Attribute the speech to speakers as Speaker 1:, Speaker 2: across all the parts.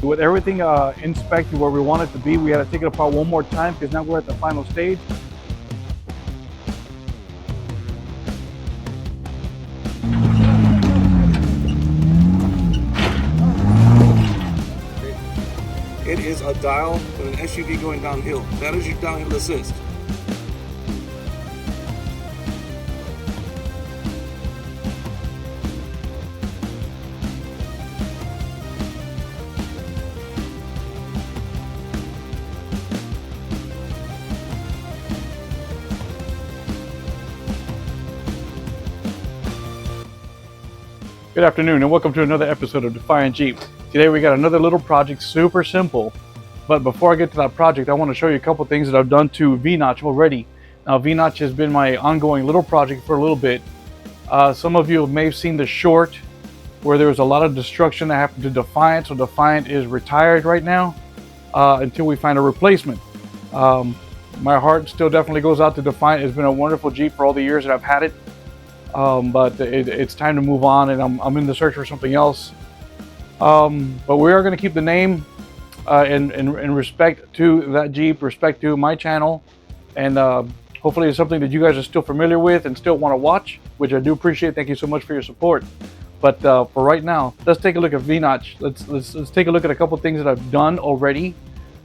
Speaker 1: With everything inspected where we want it to be, we had to take it apart one more time because now we're at the final stage.
Speaker 2: It is a dial with an SUV going downhill. That is your downhill assist.
Speaker 1: Good afternoon and welcome to another episode of Defiant Jeep. Today we got another little project, super simple. But before I get to that project, I want to show you a couple things that I've done to V-Notch already. Now V-Notch has been my ongoing little project for a little bit. Some of you may have seen the short where there was a lot of destruction that happened to Defiant. So Defiant is retired right now until we find a replacement. My heart still definitely goes out to Defiant. It's been a wonderful Jeep for all the years that I've had it. But it's time to move on, and I'm in the search for something else. But we are going to keep the name in respect to that Jeep, respect to my channel, and hopefully it's something that you guys are still familiar with and still want to watch, which I do appreciate. Thank you so much for your support. But for right now, let's take a look at V-Notch. Let's take a look at a couple things that I've done already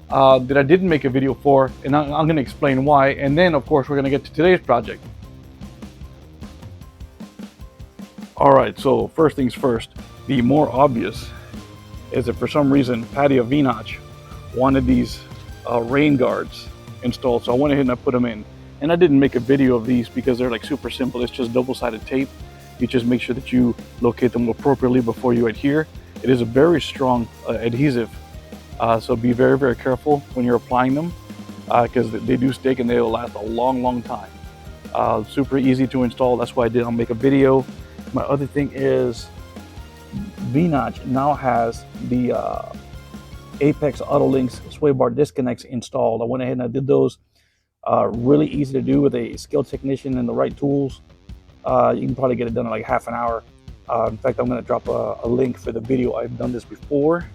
Speaker 1: that I didn't make a video for, and I'm going to explain why. And then, of course, we're going to get to today's project. Alright, so first things first, the more obvious is that for some reason Patty of V-Notch wanted these rain guards installed, so I went ahead and I put them in. And I didn't make a video of these because they're like super simple. It's just double-sided tape. You just make sure that you locate them appropriately before you adhere. It is a very strong adhesive, so be very, very careful when you're applying them because they do stick and they'll last a long, long time. Super easy to install, that's why I'll make a video. My other thing is V-Notch now has the Apex Autolinks sway bar disconnects installed. I went ahead and I did those. Really easy to do with a skilled technician and the right tools. You can probably get it done in like half an hour. In fact, I'm going to drop a link for the video. I've done this before.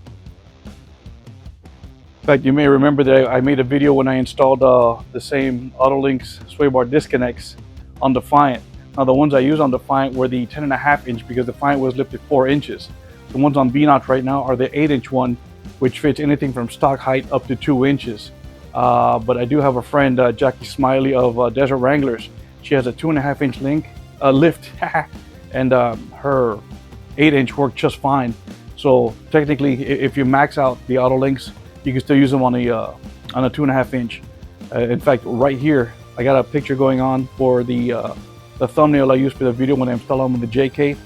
Speaker 1: In fact, you may remember that I made a video when I installed the same Autolinks sway bar disconnects on Defiant. Now the ones I use on Defiant were the 10.5 inch because Defiant was lifted 4 inches. The ones on V-Notch right now are the 8-inch one, which fits anything from stock height up to 2 inches. But I do have a friend, Jackie Smiley of Desert Wranglers. She has a 2.5 inch lift, and her 8-inch worked just fine. So technically, if you max out the Autolinks, you can still use them on a 2.5 inch. In fact, right here, I got a picture going on for the thumbnail I used for the video when I install them with the JK.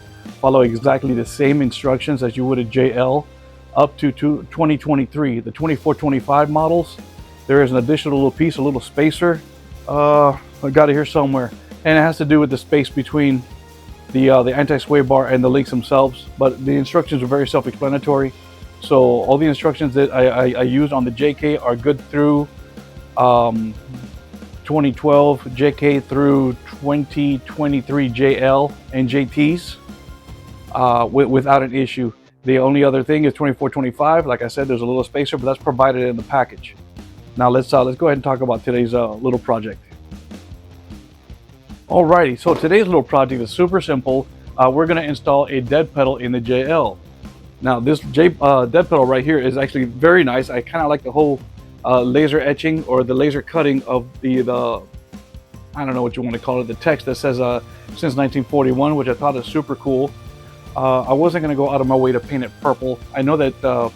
Speaker 1: Follow exactly the same instructions as you would a JL up to 2023. The 24-25 models, there is an additional little piece, a little spacer. I got it here somewhere, and it has to do with the space between the anti-sway bar and the links themselves. But the instructions are very self-explanatory. So all the instructions that I use on the JK are good through 2012 JK through 2023 JL and JTs without an issue. The only other thing is 24-25. Like I said, there's a little spacer, but that's provided in the package. Now let's go ahead and talk about today's little project. Alrighty, so today's little project is super simple. We're going to install a dead pedal in the JL. Now this dead pedal right here is actually very nice. I kind of like the whole laser etching or the laser cutting of the I don't know what you want to call it, the text that says since 1941, which I thought is super cool. I wasn't going to go out of my way to paint it purple. I know that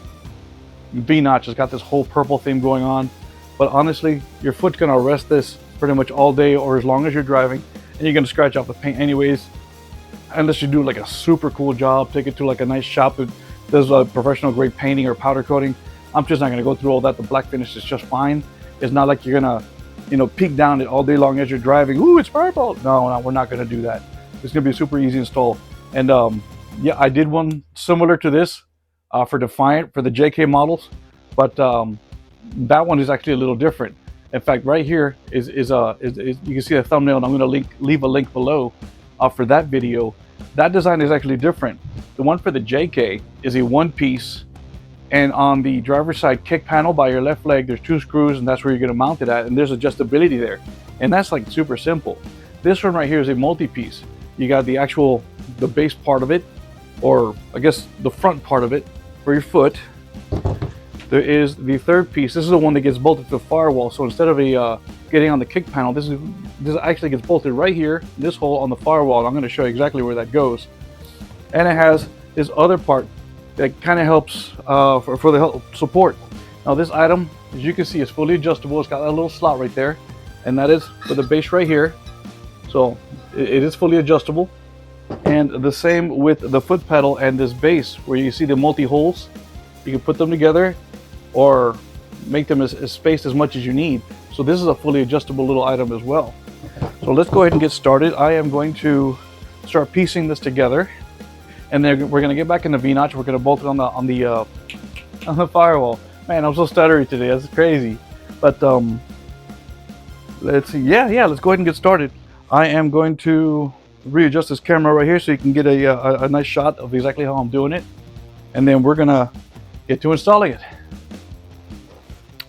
Speaker 1: V-Notch has got this whole purple theme going on, but honestly, your foot's going to arrest this pretty much all day or as long as you're driving, and you're going to scratch off the paint anyways, unless you do like a super cool job, take it to like a nice shop that does professional grade painting or powder coating. I'm just not going to go through all that. The black finish is just fine. It's not like you're going to, peek down it all day long as you're driving. Ooh, it's purple. No, we're not going to do that. It's going to be a super easy install. And yeah, I did one similar to this for Defiant for the JK models, but that one is actually a little different. In fact, right here is you can see the thumbnail, and I'm going to leave a link below for that video. That design is actually different. The one for the JK is a one piece, And on the driver's side kick panel by your left leg, there's 2 screws, and that's where you're going to mount it at. And there's adjustability there, and that's like super simple. This one right here is a multi-piece. You got the base part of it, or I guess the front part of it for your foot. There is the third piece. This is the one that gets bolted to the firewall. So instead of getting on the kick panel, this actually gets bolted right here, this hole on the firewall. I'm going to show you exactly where that goes. And it has this other part that kind of helps for the support. Now this item, as you can see, is fully adjustable. It's got a little slot right there, and that is for the base right here. So it is fully adjustable. And the same with the foot pedal and this base, where you see the multi-holes. You can put them together or make them as spaced as much as you need. So this is a fully adjustable little item as well. So let's go ahead and get started. I am going to start piecing this together, and then we're going to get back in the V-notch. We're going to bolt it on the firewall. Man, I'm so stuttery today. That's crazy. But let's see. Yeah. Let's go ahead and get started. I am going to readjust this camera right here so you can get a nice shot of exactly how I'm doing it, and then we're gonna get to installing it.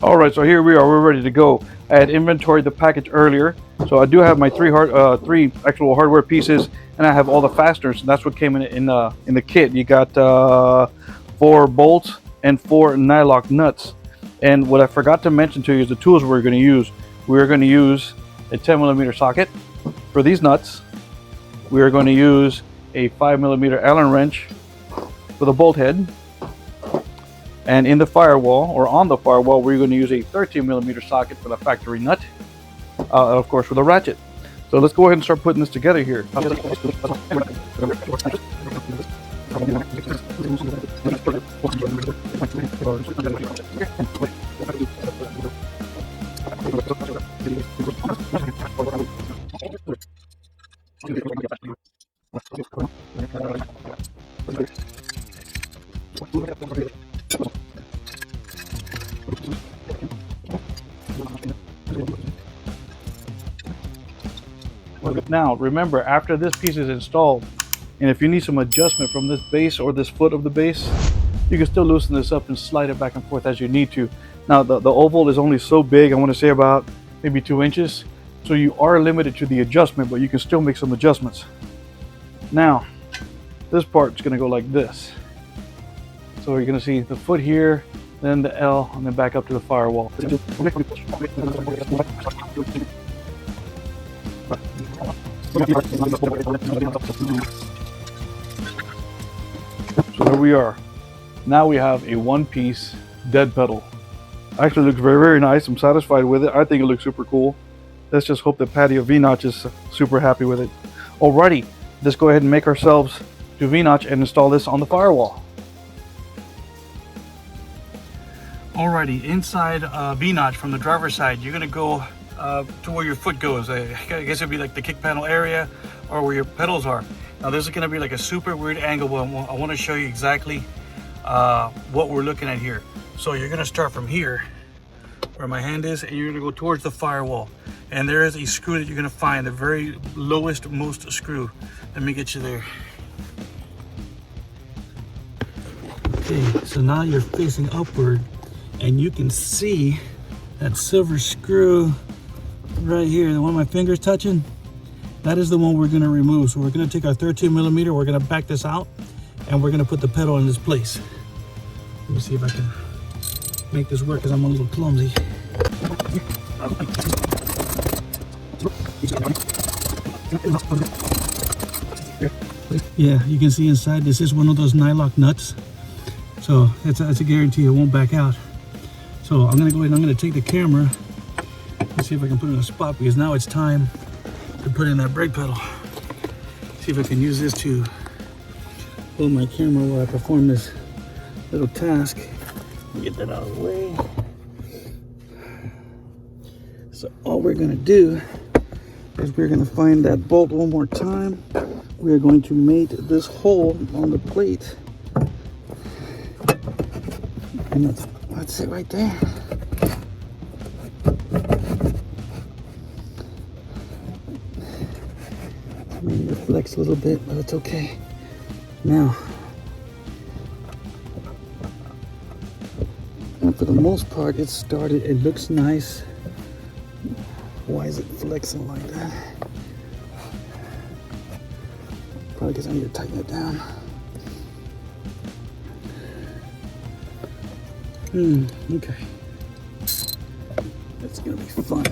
Speaker 1: All right, so here we are. We're ready to go. I had inventoried the package earlier, so I do have my three actual hardware pieces, and I have all the fasteners. And that's what came in the kit. You got 4 bolts and 4 nylock nuts. And what I forgot to mention to you is the tools we're going to use. We're going to use a 10mm socket for these nuts. We are going to use a 5mm Allen wrench for the bolt head. And in the firewall, or on the firewall, we're going to use a 13mm socket for the factory nut, of course, with a ratchet. So let's go ahead and start putting this together here. Now remember, after this piece is installed, and if you need some adjustment from this base or this foot of the base, you can still loosen this up and slide it back and forth as you need to. Now the oval is only so big, I want to say about maybe 2 inches, so you are limited to the adjustment, but you can still make some adjustments. Now this part is going to go like this. So you're going to see the foot here, then the L, and then back up to the firewall. So there we are. Now we have a 1-piece dead pedal. Actually looks very, very nice. I'm satisfied with it. I think it looks super cool. Let's just hope that Patty of V-Notch is super happy with it. Alrighty, let's go ahead and make ourselves to V-Notch and install this on the firewall. Alrighty, inside V-Notch from the driver's side, you're gonna go to where your foot goes. I guess it'd be like the kick panel area or where your pedals are. Now this is going to be like a super weird angle, but I want to show you exactly what we're looking at here. So you're going to start from here where my hand is, and you're going to go towards the firewall, and there is a screw that you're going to find, the very lowest most screw. Let me get you there. Okay, so now you're facing upward, and you can see that silver screw right here, the one my finger's touching. That is the one we're going to remove. So we're going to take our 13mm, we're going to back this out, and we're going to put the pedal in this place. Let me see if I can make this work, because I'm a little clumsy. Yeah, you can see inside this is one of those nylock nuts, so it's a guarantee it won't back out. So I'm going to go ahead and I'm going to take the camera and see if I can put it in a spot, because now it's time to put in that brake pedal. See if I can use this to hold my camera while I perform this little task. Get that out of the way. So all we're going to do is we're going to find that bolt one more time. We are going to mate this hole on the plate. And that's it right there. Maybe it flex a little bit, but it's okay. Now, for the most part, it started. It looks nice. Why is it flexing like that? Probably because I need to tighten it down. Okay. That's gonna be fun.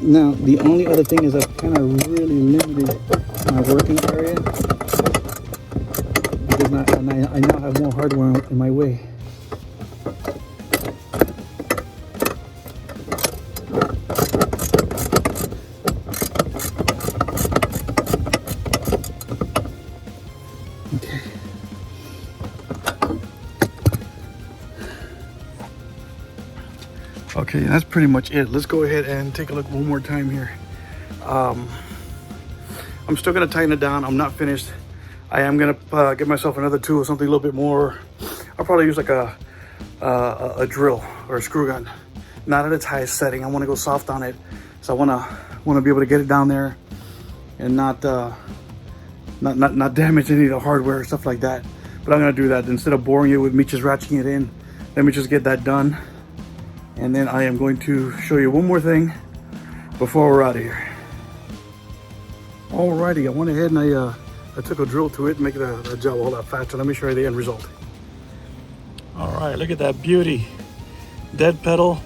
Speaker 1: Now, the only other thing is I've kind of really limited my working area because I now have more hardware in my way. Okay, that's pretty much it. Let's go ahead and take a look one more time here. I'm still gonna tighten it down. I'm not finished. I am gonna get myself another tool, something a little bit more. I'll probably use like a drill or a screw gun. Not at its highest setting. I want to go soft on it, so I want to be able to get it down there and not damage any of the hardware or stuff like that. But I'm gonna do that instead of boring you with me just ratcheting it in. Let me just get that done. And then I am going to show you one more thing before we're out of here. Alrighty, I went ahead and I took a drill to it and make the job a whole lot faster. Let me show you the end result. Alright, look at that beauty. Dead pedal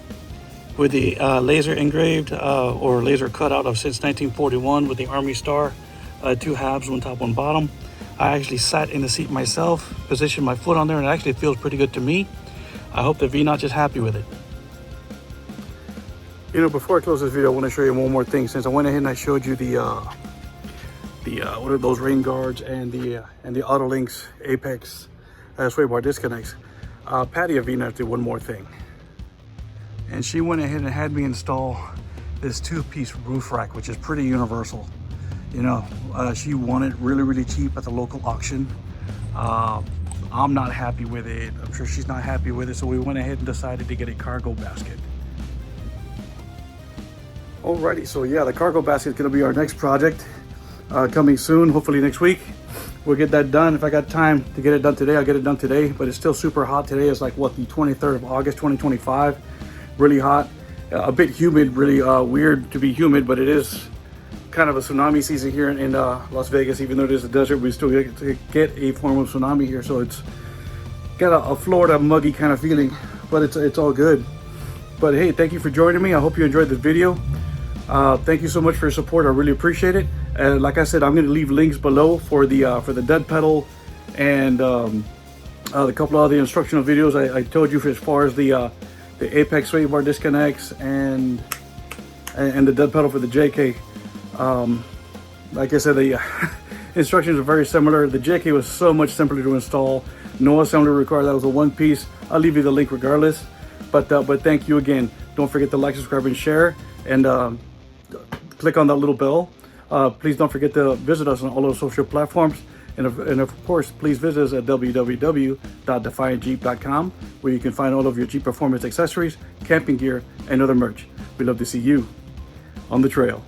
Speaker 1: with the laser engraved or laser cutout of since 1941 with the Army Star. 2 halves, one top, one bottom. I actually sat in the seat myself, positioned my foot on there, and it actually feels pretty good to me. I hope the V-Notch is happy with it. You know, before I close this video, I want to show you one more thing. Since I went ahead and I showed you the what are those rain guards and the Autolinks Apex sway bar disconnects, Patty of V-Notch did one more thing, and she went ahead and had me install this 2-piece roof rack, which is pretty universal. You know, she won it really cheap at the local auction. I'm not happy with it. I'm sure she's not happy with it, so we went ahead and decided to get a cargo basket. Alrighty, so yeah, the cargo basket is going to be our next project, coming soon, hopefully next week. We'll get that done. If I got time to get it done today, I'll get it done today, but it's still super hot today. It's like, what, the 23rd of August, 2025. Really hot, a bit humid, really weird to be humid, but it is kind of a tsunami season here in Las Vegas. Even though it is a desert, we still get a form of tsunami here, so it's got a Florida muggy kind of feeling, but it's all good. But hey, thank you for joining me. I hope you enjoyed this video. Thank you so much for your support. I really appreciate it. And like I said, I'm going to leave links below for the dead pedal and a couple of other instructional videos I told you, as far as the Apex sway bar disconnects and the dead pedal for the JK. Like I said, the instructions are very similar. The JK was so much simpler to install. No assembly required. That was a 1-piece. I'll leave you the link regardless. But thank you again. Don't forget to like, subscribe, and share, and click on that little bell. Please don't forget to visit us on all those social platforms, and of course, please visit us at www.defiantjeep.com, where you can find all of your Jeep Performance accessories, camping gear, and other merch. We'd love to see you on the trail.